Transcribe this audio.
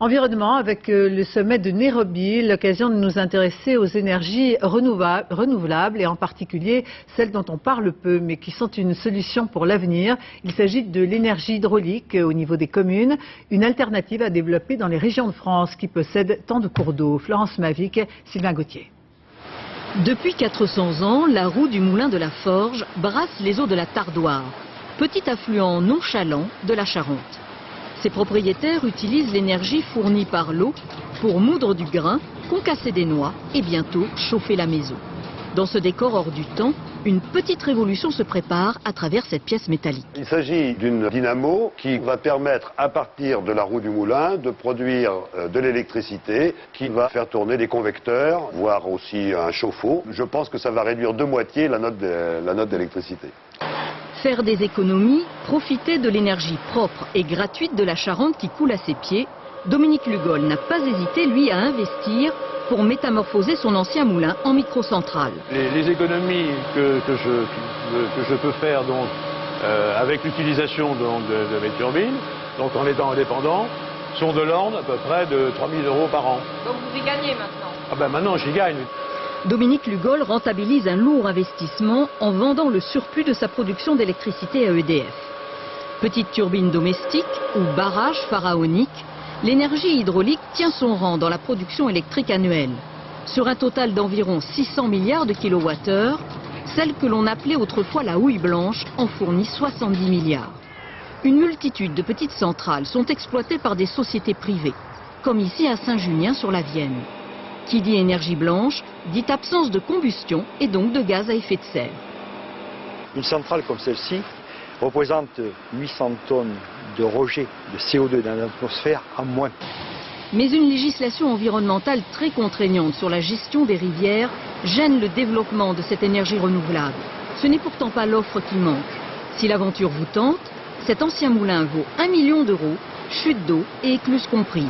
Environnement avec le sommet de Nairobi, l'occasion de nous intéresser aux énergies renouvelables et en particulier celles dont on parle peu mais qui sont une solution pour l'avenir. Il s'agit de l'énergie hydraulique au niveau des communes, une alternative à développer dans les régions de France qui possèdent tant de cours d'eau. Florence Mavic, Sylvain Gauthier. Depuis 400 ans, la roue du moulin de la Forge brasse les eaux de la Tardoire, petit affluent nonchalant de la Charente. Ses propriétaires utilisent l'énergie fournie par l'eau pour moudre du grain, concasser des noix et bientôt chauffer la maison. Dans ce décor hors du temps, une petite révolution se prépare à travers cette pièce métallique. Il s'agit d'une dynamo qui va permettre à partir de la roue du moulin de produire de l'électricité qui va faire tourner des convecteurs, voire aussi un chauffe-eau. Je pense que ça va réduire de moitié la note d'électricité. Faire des économies, profiter de l'énergie propre et gratuite de la Charente qui coule à ses pieds, Dominique Lugol n'a pas hésité, lui, à investir pour métamorphoser son ancien moulin en microcentrale. Les économies que je peux faire donc, avec l'utilisation de mes turbines, donc en étant indépendant, sont de l'ordre à peu près de 3 000 € par an. Donc vous y gagnez maintenant? Ah ben maintenant j'y gagne. Dominique Lugol rentabilise un lourd investissement en vendant le surplus de sa production d'électricité à EDF. Petite turbine domestique ou barrage pharaonique, l'énergie hydraulique tient son rang dans la production électrique annuelle. Sur un total d'environ 600 milliards de kilowattheures, celle que l'on appelait autrefois la houille blanche en fournit 70 milliards. Une multitude de petites centrales sont exploitées par des sociétés privées, comme ici à Saint-Junien sur la Vienne. Qui dit énergie blanche, dit absence de combustion et donc de gaz à effet de serre. Une centrale comme celle-ci représente 800 tonnes de rejet de CO2 dans l'atmosphère en moins. Mais une législation environnementale très contraignante sur la gestion des rivières gêne le développement de cette énergie renouvelable. Ce n'est pourtant pas l'offre qui manque. Si l'aventure vous tente, cet ancien moulin vaut 1 million d'euros, chute d'eau et écluse comprise.